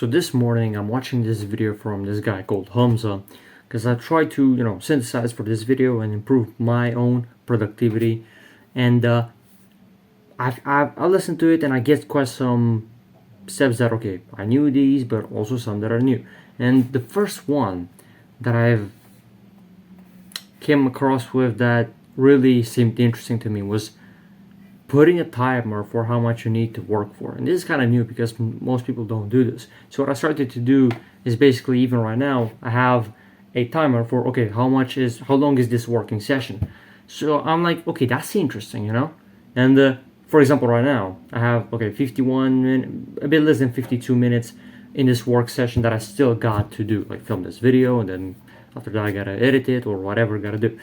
So this morning I'm watching this video from this guy called Hamza because I tried to, synthesize for this video and improve my own productivity. And I listened to it and I get quite some steps that, okay, I knew these, but also some that are new. And the first one that I've came across with that really seemed interesting to me was putting a timer for how much you need to work for. And this is kind of new because most people don't do this. So what I started to do is basically, even right now, I have a timer for, okay, how long is this working session? So I'm like, okay, that's interesting, And for example, right now I have 51 minutes, a bit less than 52 minutes in this work session that I still got to do, like film this video, and then after that I gotta edit it or whatever I gotta do.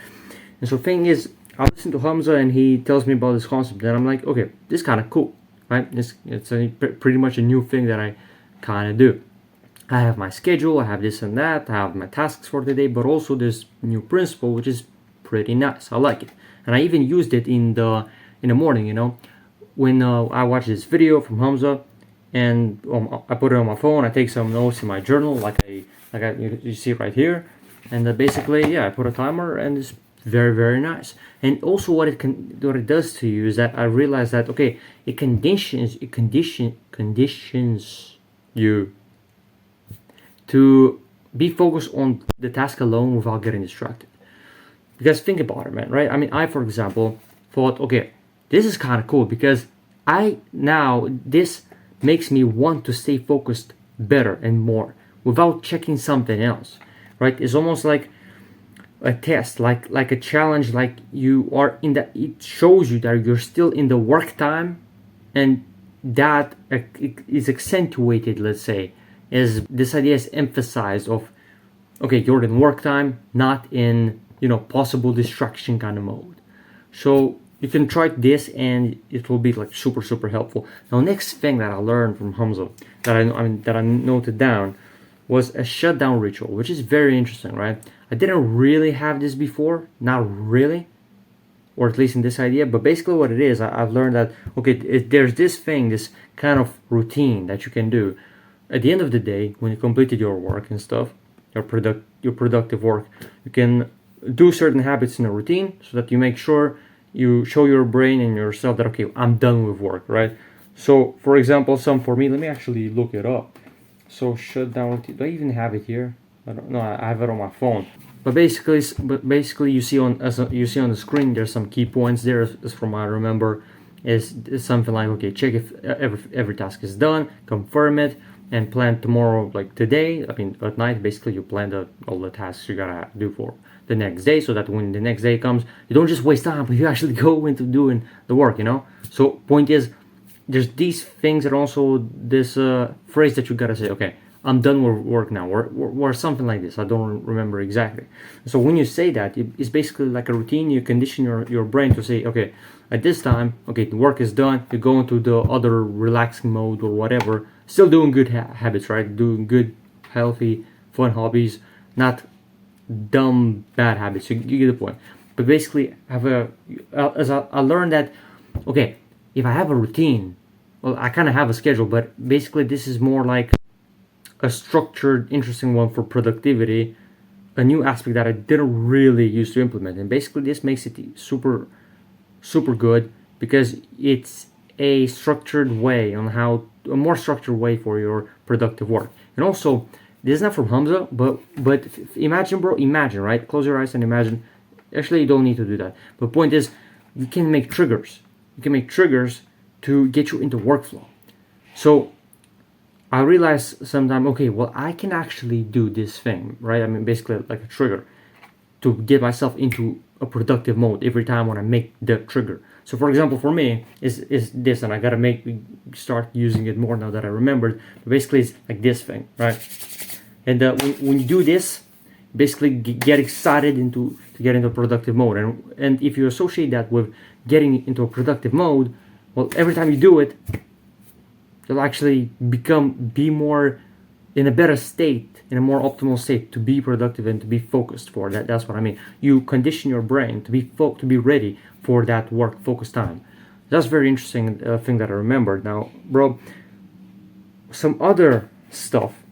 And so thing is, I listen to Hamza and he tells me about this concept, and I'm like, okay, this is kind of cool, right? It's pretty much a new thing that I kind of do. I have my schedule, I have this and that, I have my tasks for the day, but also this new principle, which is pretty nice. I like it, and I even used it in the morning. When I watch this video from Hamza, and I put it on my phone. I take some notes in my journal, you see right here, and basically, yeah, I put a timer, and it's very, very nice. And also, what it does to you is that I realize that, okay, it conditions you to be focused on the task alone without getting distracted. Because think about it, man, right? I mean, I, for example, thought, okay, this is kind of cool because this makes me want to stay focused better and more without checking something else, right? It's almost like a test, like a challenge, like you are it shows you that you're still in the work time, and that is accentuated, let's say, as this idea is emphasized of, okay, you're in work time, not in, possible distraction kind of mode. So you can try this and it will be like super, super helpful. Now, next thing that I learned from Hamza that I noted down was a shutdown ritual, which is very interesting, right? I didn't really have this before, not really, or at least in this idea, but basically what it is, I've learned that, okay, there's this kind of routine that you can do at the end of the day when you completed your work and stuff, your productive work. You can do certain habits in a routine so that you make sure you show your brain and yourself that, okay, I'm done with work, right? So, for example, for me, let me actually look it up. So, shutdown routine. Do I even have it here? I don't know. I have it on my phone. But basically, you see on the screen, there's some key points there. As from what I remember, is something like, okay, check if every task is done, confirm it, and plan tomorrow, like today. I mean, at night, basically, you plan all the tasks you gotta do for the next day, so that when the next day comes, you don't just waste time, but you actually go into doing the work. So point is, there's these things, and also this phrase that you gotta say, okay, I'm done with work now, or something like this. I don't remember exactly. So when you say that, it's basically like a routine. You condition your brain to say, okay, at this time, okay, the work is done. You go into the other relaxing mode or whatever. Still doing good habits, right? Doing good, healthy, fun hobbies, not dumb, bad habits. You get the point. But basically, as I learned that, okay, if I have a routine, well, I kind of have a schedule, but basically this is more like a structured, interesting one for productivity, a new aspect that I didn't really used to implement. And basically this makes it super, super good because it's a more structured way for your productive work. And also, this is not from Hamza, but imagine, right? Close your eyes and imagine. Actually, you don't need to do that. But point is, you can make triggers. You can make triggers to get you into workflow. So I realized sometime, okay, well, I can actually do this thing, right? I mean, basically like a trigger to get myself into a productive mode every time when I make the trigger. So for example, for me, is this, and I gotta start using it more now that I remembered. Basically, it's like this thing, right? And when you do this, basically get excited to get into a productive mode. And if you associate that with getting into a productive mode, well, every time you do it, you'll actually be more in a better state, in a more optimal state to be productive and to be focused for that. That's what I mean. You condition your brain to be ready for that work focus time. That's very interesting thing that I remembered. Now, bro, some other stuff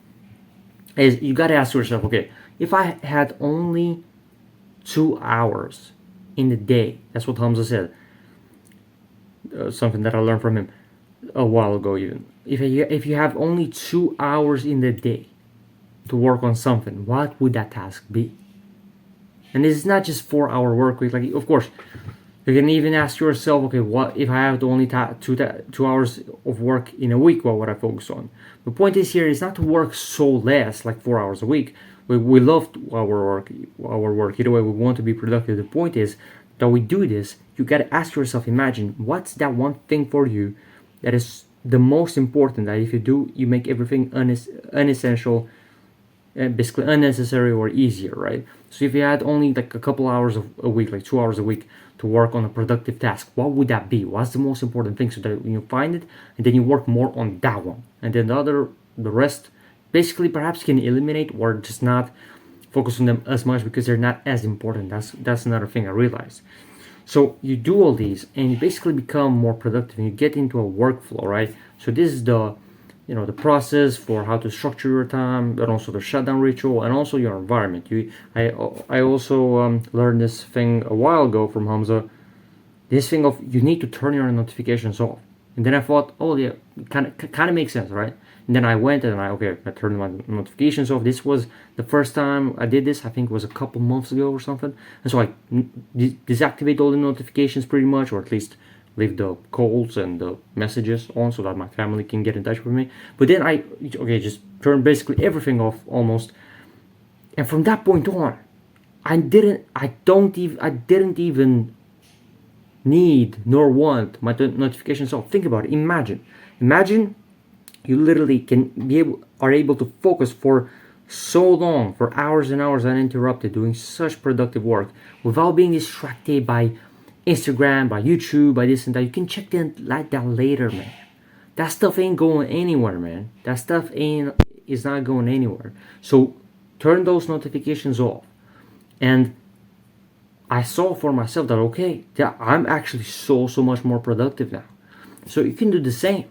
is you got to ask yourself, okay, if I had only 2 hours in the day, that's what Hamza said, something that I learned from him a while ago even. If you have only 2 hours in the day to work on something, what would that task be? And this is not just 4 hour work week. Like, of course, you can even ask yourself, okay, what if I have only 2 hours of work in a week? What would I focus on? The point is here is not to work so less, like 4 hours a week. We love our work. Either way, we want to be productive. The point is that we do this. You gotta ask yourself, imagine what's that one thing for you that is the most important. That if you do, you make everything unessential, basically unnecessary or easier, right? So if you had only like a couple hours a week, like 2 hours a week to work on a productive task, what would that be? What's the most important thing? So that when you find it, and then you work more on that one, and then the rest, basically perhaps can eliminate or just not focus on them as much because they're not as important. That's another thing I realized. So you do all these, and you basically become more productive, and you get into a workflow, right? So this is the process for how to structure your time, and also the shutdown ritual, and also your environment. I also learned this thing a while ago from Hamza. This thing of you need to turn your notifications off. And then I thought, oh yeah, kind of makes sense, right? And then I went and I turned my notifications off. This was the first time I did this. I think it was a couple months ago or something. And so I deactivate all the notifications pretty much, or at least leave the calls and the messages on so that my family can get in touch with me. But then I just turned basically everything off almost. And from that point on, I didn't even need nor want my notifications off. Think about it. Imagine you literally are able to focus for so long, for hours and hours uninterrupted, doing such productive work without being distracted by Instagram, by YouTube, by this and that. You can check that later, man. That stuff ain't going anywhere, man. That stuff is not going anywhere. So turn those notifications off. And I saw for myself that okay, yeah, I'm actually so much more productive now. So you can do the same.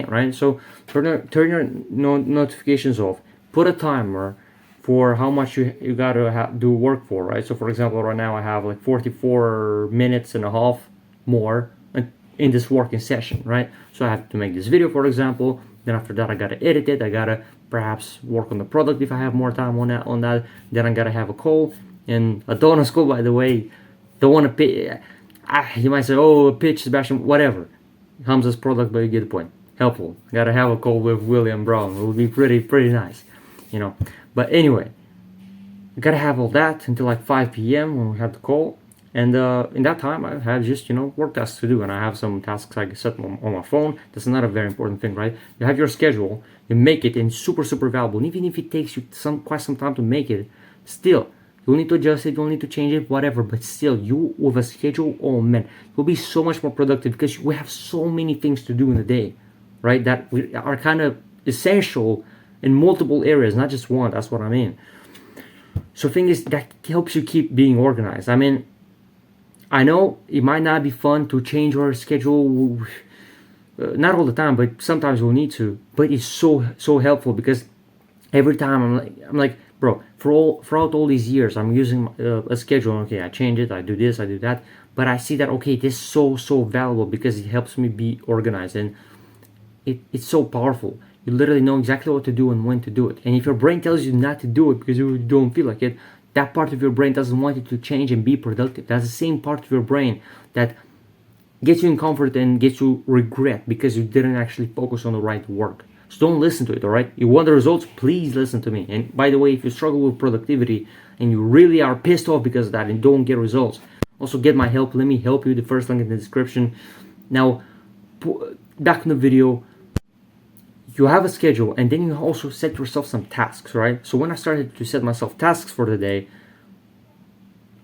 Right? So turn your notifications off. Put a timer for how much you gotta do work for, right? So for example, right now I have like 44 minutes and a half more in this working session, right? So I have to make this video, for example. Then after that, I gotta edit it. I gotta perhaps work on the product if I have more time on that. Then I gotta have a call. And a donut call, by the way, don't want to pitch. You might say, oh, pitch, Sebastian, whatever. Hamza's product, but you get the point. Helpful. Gotta have a call with William Brown. It would be pretty nice, But anyway, I gotta have all that until like 5 p.m. when we have the call. And in that time, I have just, work tasks to do. And I have some tasks I set on my phone. That's another very important thing, right? You have your schedule. You make it, and super valuable. And even if it takes you quite some time to make it, still, you'll need to adjust it, you'll need to change it, whatever. But still, you with a schedule, oh man, you'll be so much more productive because we have so many things to do in the day, right? That are kind of essential in multiple areas, not just one. That's what I mean. So thing is, that helps you keep being organized. I mean, I know it might not be fun to change your schedule, not all the time, but sometimes we'll need to. But it's so helpful because every time I'm like, bro, throughout all these years, I'm using a schedule. Okay, I change it, I do this, I do that. But I see that, okay, this is so valuable because it helps me be organized. And it's so powerful. You literally know exactly what to do and when to do it. And if your brain tells you not to do it because you don't feel like it, that part of your brain doesn't want you to change and be productive. That's the same part of your brain that gets you in comfort and gets you regret because you didn't actually focus on the right work. So don't listen to it, all right? You want the results? Please listen to me. And by the way, if you struggle with productivity and you really are pissed off because of that and don't get results, also get my help. Let me help you. The first link in the description. Now, back in the video, you have a schedule and then you also set yourself some tasks, right? So when I started to set myself tasks for the day,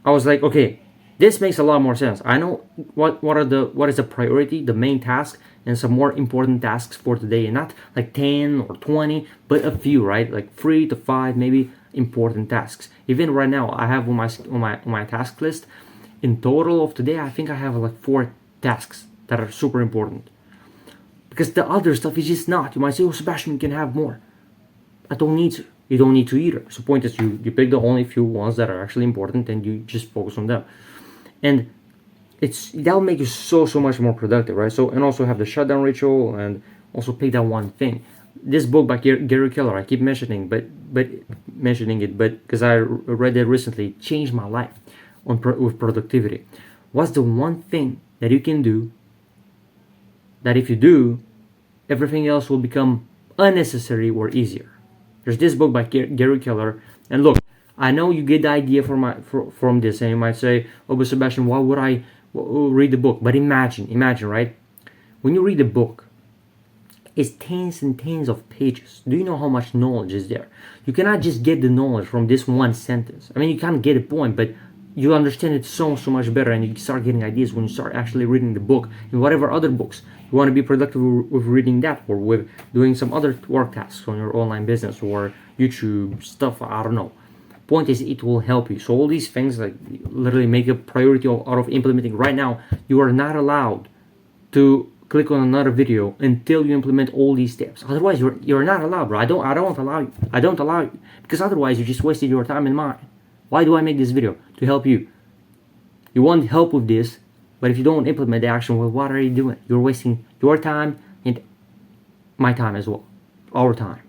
I was like, okay, this makes a lot more sense. I know what is the priority, the main task, and some more important tasks for the day, and not like 10 or 20, but a few, right? Like 3 to 5 maybe important tasks. Even right now, I have on my task list, in total of today, I think I have like 4 tasks that are super important. Because the other stuff is just not. You might say, oh, Sebastian, you can have more. I don't need to. You don't need to either. So the point is you pick the only few ones that are actually important and you just focus on them. And that'll make you so much more productive, right? So, and also have the shutdown ritual, and also pick that one thing. This book by Gary Keller, I keep mentioning, but because I read it recently, changed my life with productivity. What's the one thing that you can do that if you do, everything else will become unnecessary or easier? There's this book by Gary Keller, and look, I know you get the idea from this, and you might say, oh, but Sebastian, why would I read the book? But imagine, right? When you read the book, it's tens and tens of pages. Do you know how much knowledge is there? You cannot just get the knowledge from this one sentence. I mean, you can't get a point, but you understand it so much better, and you start getting ideas when you start actually reading the book. And whatever other books you want to be productive with reading that, or with doing some other work tasks on your online business or YouTube stuff, I don't know. Point is, it will help you. So all these things, like, literally make a priority out of implementing right now. You are not allowed to click on another video until you implement all these steps. Otherwise, you're not allowed, bro. I don't allow you, because otherwise you just wasted your time and mine. Why do I make this video? To help you. You want help with this, but if you don't implement the action, well, what are you doing? You're wasting your time and my time as well, our time.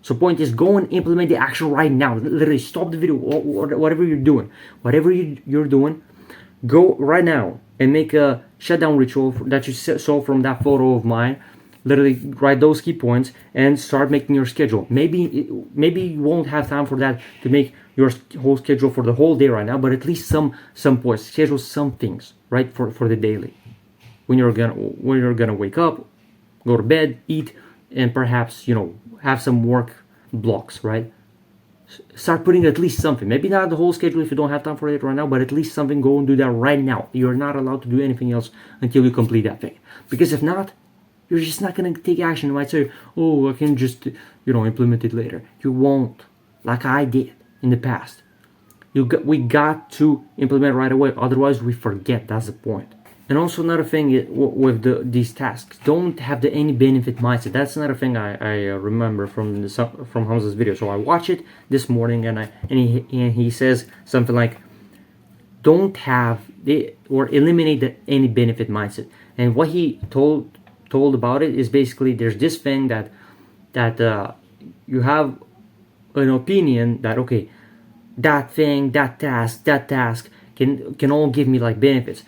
So point is, go and implement the action right now. Literally stop the video, or whatever you're doing. Whatever you're doing, go right now and make a shutdown ritual that you saw from that photo of mine. Literally write those key points and start making your schedule. Maybe you won't have time for that, to make your whole schedule for the whole day right now, but at least some points. Schedule some things, right, for the daily. When you're gonna wake up, go to bed, eat, and perhaps, have some work blocks, right? Start putting at least something. Maybe not the whole schedule if you don't have time for it right now, but at least something. Go and do that right now. You're not allowed to do anything else until you complete that thing. Because if not, you're just not going to take action. You might say, oh, I can just, implement it later. You won't, like I did in the past. We got to implement right away. Otherwise, we forget. That's the point. And also another thing with these tasks, don't have the any benefit mindset. That's another thing I remember from Hamza's video. So I watched it this morning, and he says something like, don't have or eliminate the any benefit mindset. And what he told about it is basically, there's this thing that you have an opinion that, okay, that thing, that task can all give me like benefits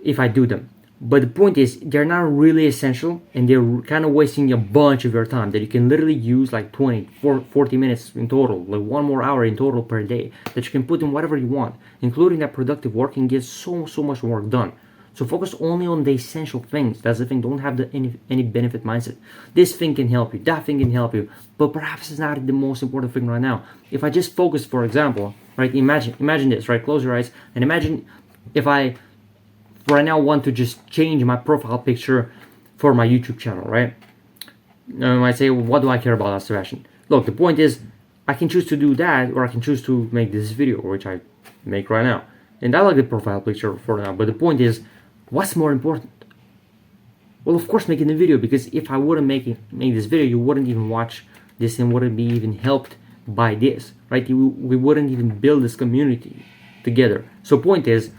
if I do them. But the point is, they're not really essential, and they're kind of wasting a bunch of your time that you can literally use like 20, 40 minutes in total, like 1 more hour in total per day, that you can put in whatever you want, including that productive work, and get so much work done. So focus only on the essential things. That's the thing. Don't have any benefit mindset. This thing can help you, that thing can help you, but perhaps it's not the most important thing right now. If I just focus, for example, right, imagine this, right? Close your eyes and imagine if I right now want to just change my profile picture for my YouTube channel, right? Now you might say, well, what do I care about that, Sebastian? Look, the point is, I can choose to do that, or I can choose to make this video, which I make right now. And I like the profile picture for now, but the point is, what's more important? Well, of course, making the video, because if I wouldn't make this video, you wouldn't even watch this and wouldn't be even helped by this, right? We wouldn't even build this community together. So point is,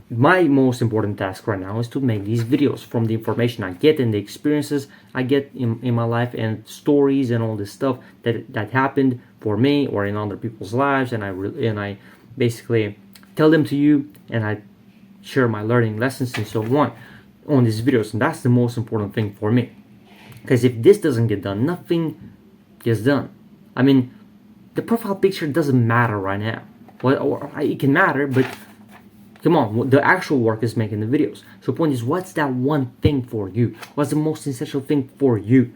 my most important task right now is to make these videos from the information I get and the experiences I get in my life, and stories and all this stuff that happened for me or in other people's lives, and I basically tell them to you, and I share my learning lessons and so on these videos. And that's the most important thing for me, because if this doesn't get done, nothing gets done. I mean, the profile picture doesn't matter right now. Well, it can matter, but come on, the actual work is making the videos. So the point is, what's that one thing for you? What's the most essential thing for you?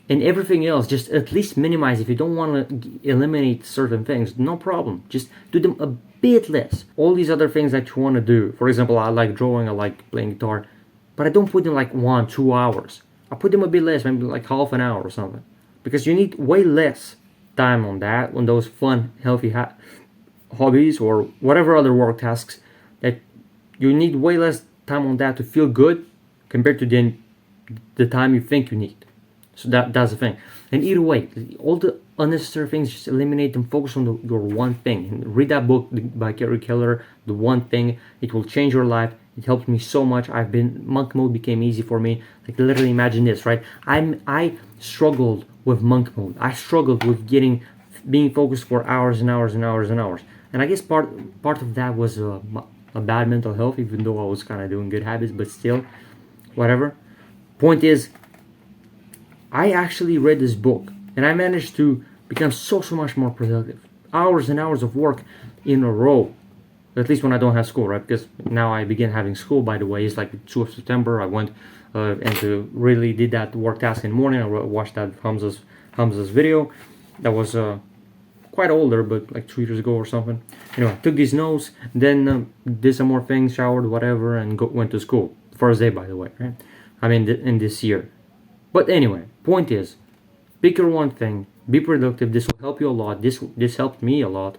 And everything else, just at least minimize. If you don't want to eliminate certain things, no problem. Just do them a bit less. All these other things that you want to do. For example, I like drawing, I like playing guitar, but I don't put them like 1-2 hours. I put them a bit less, maybe like half an hour or something. Because you need way less time on that, on those fun, healthy hobbies or whatever other work tasks, that you need way less time on that to feel good compared to then the time you think you need. So that's the thing. And either way, all the unnecessary things, just eliminate them. Focus on your one thing. And read that book by Gary Keller, The One Thing. It will change your life. It helped me so much. Monk mode became easy for me. Like, literally imagine this, right? I struggled with monk mode. I struggled with being focused for hours and hours and hours and hours. And I guess part of that was a bad mental health, even though I was kind of doing good habits, but still, whatever. Point is, I actually read this book and I managed to become so much more productive. Hours and hours of work in a row. At least when I don't have school, right? Because now I begin having school, by the way. It's like 2 of September. I went and really did that work task in the morning. I watched that Hamza's video. That was quite older, but like 2 years ago or something. Anyway, took these notes, then did some more things, showered, whatever, and went to school. First day, by the way, right? I mean, in this year. But anyway, point is, pick your one thing, be productive. This will help you a lot. This helped me a lot.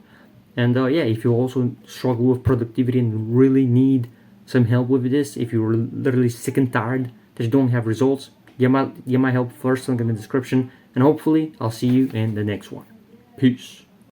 And yeah, if you also struggle with productivity and really need some help with this, if you're literally sick and tired that you don't have results, get my help first link in the description. And hopefully I'll see you in the next one. Peace.